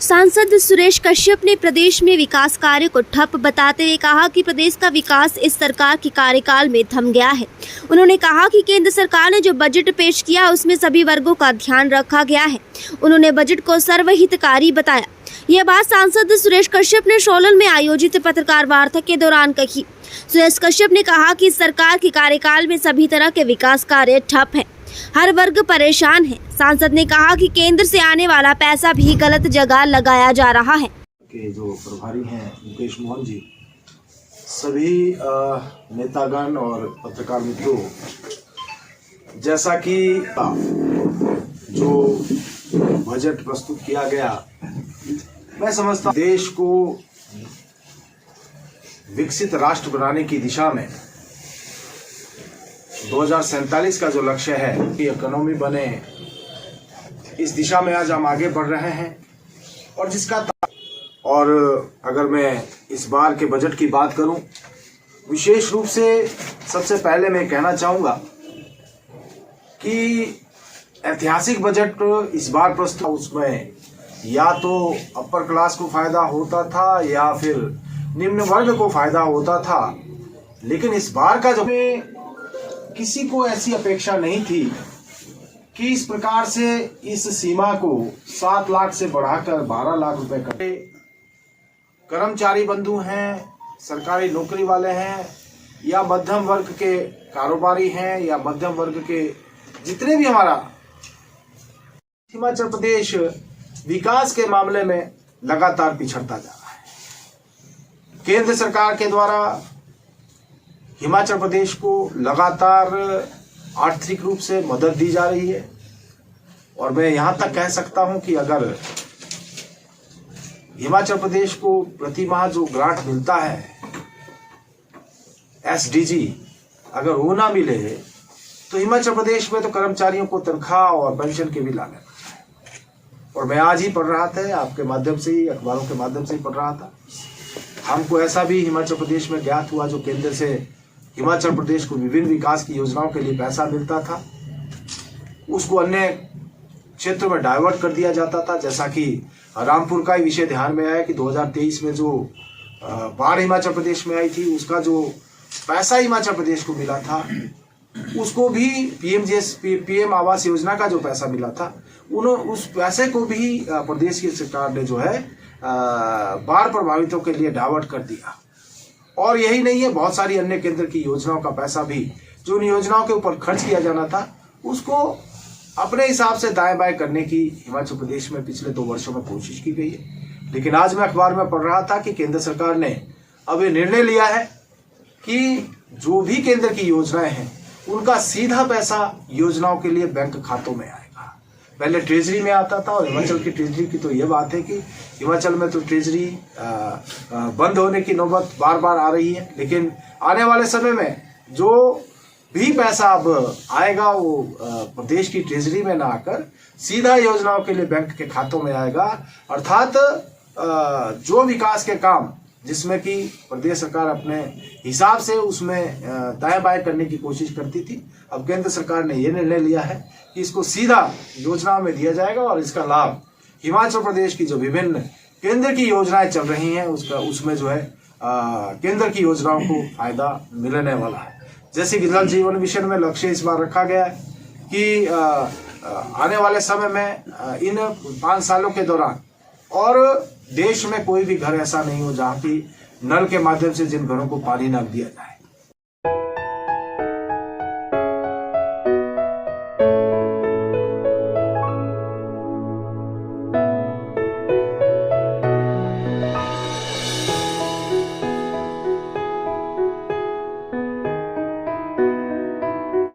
सांसद सुरेश कश्यप ने प्रदेश में विकास कार्य को ठप बताते हुए कहा कि प्रदेश का विकास इस सरकार के कार्यकाल में थम गया है। उन्होंने कहा कि केंद्र सरकार ने जो बजट पेश किया उसमें सभी वर्गों का ध्यान रखा गया है। उन्होंने बजट को सर्वहितकारी बताया। यह बात सांसद सुरेश कश्यप ने सोलन में आयोजित पत्रकार वार्ता के दौरान कही। सुरेश कश्यप ने कहा कि सरकार के कार्यकाल में सभी तरह के विकास कार्य ठप हैं, हर वर्ग परेशान है। सांसद ने कहा कि केंद्र से आने वाला पैसा भी गलत जगह लगाया जा रहा है। के जो प्रभारी हैं मुकेश मोहन जी, सभी नेतागण और पत्रकार मित्रों, जैसा कि जो बजट प्रस्तुत किया गया, मैं समझता हूं देश को विकसित राष्ट्र बनाने की दिशा में 2047 का जो लक्ष्य है कि इकोनॉमी बने, इस दिशा में आज हम आगे बढ़ रहे हैं। और अगर मैं इस बार के बजट की बात करूं, विशेष रूप से सबसे पहले मैं कहना चाहूंगा कि ऐतिहासिक बजट इस बार प्रस्तुत, उसमें या तो अपर क्लास को फायदा होता था या फिर निम्न वर्ग को फायदा होता था, लेकिन इस बार का जो किसी को ऐसी अपेक्षा नहीं थी कि इस प्रकार से इस सीमा को 7 लाख से बढ़ाकर 12 लाख रुपए करे। कर्मचारी बंधु हैं, सरकारी नौकरी वाले हैं, या मध्यम वर्ग के कारोबारी हैं, या मध्यम वर्ग के जितने भी हमारा हिमाचल प्रदेश विकास के मामले में लगातार पिछड़ता जा रहा है। केंद्र सरकार के द्वारा हिमाचल प्रदेश को लगातार आर्थिक रूप से मदद दी जा रही है, और मैं यहां तक कह सकता हूं कि अगर हिमाचल प्रदेश को प्रति माह जो ग्रांट मिलता है एसडीजी, अगर वो ना मिले तो हिमाचल प्रदेश में तो कर्मचारियों को तनख्वाह और पेंशन के भी लाने पड़ता है। और मैं आज ही पढ़ रहा था, आपके माध्यम से ही, अखबारों के माध्यम से ही पढ़ रहा था, हमको ऐसा भी हिमाचल प्रदेश में ज्ञात हुआ जो केंद्र से हिमाचल प्रदेश को विभिन्न विकास की योजनाओं के लिए पैसा मिलता था, उसको अन्य क्षेत्रों में डाइवर्ट कर दिया जाता था। जैसा कि रामपुर का ही विषय ध्यान में आया कि 2023 में जो बाढ़ हिमाचल प्रदेश में आई थी, उसका जो पैसा हिमाचल प्रदेश को मिला था, उसको भी पीएम आवास योजना का जो पैसा मिला था, उस पैसे को भी प्रदेश की सरकार ने जो है बाढ़ प्रभावितों के लिए डाइवर्ट कर दिया। और यही नहीं है, बहुत सारी अन्य केंद्र की योजनाओं का पैसा भी जो उन योजनाओं के ऊपर खर्च किया जाना था, उसको अपने हिसाब से दाएं बाएं करने की हिमाचल प्रदेश में पिछले 2 वर्षों में कोशिश की गई है। लेकिन आज मैं अखबार में पढ़ रहा था कि केंद्र सरकार ने अब ये निर्णय लिया है कि जो भी केंद्र की योजनाएं हैं, उनका सीधा पैसा योजनाओं के लिए बैंक खातों में आएगा। पहले ट्रेजरी में आता था, और हिमाचल की ट्रेजरी की तो ये बात है कि हिमाचल में तो ट्रेजरी बंद होने की नौबत बार बार आ रही है। लेकिन आने वाले समय में जो भी पैसा अब आएगा वो प्रदेश की ट्रेजरी में ना आकर सीधा योजनाओं के लिए बैंक के खातों में आएगा। अर्थात जो विकास के काम जिसमें कि प्रदेश सरकार अपने हिसाब से उसमें दाएं बाएं करने की कोशिश करती थी, अब केंद्र सरकार ने यह निर्णय लिया है कि इसको सीधा योजनाओं में दिया जाएगा, और इसका लाभ हिमाचल प्रदेश की जो विभिन्न केंद्र की योजनाएं चल रही हैं उसमें जो है केंद्र की योजनाओं को फायदा मिलने वाला है। जैसे कि जल जीवन मिशन में लक्ष्य इस बार रखा गया है कि आने वाले समय में इन 5 सालों के दौरान और देश में कोई भी घर ऐसा नहीं हो जहाँ की नल के माध्यम से जिन घरों को पानी न दिया जाए।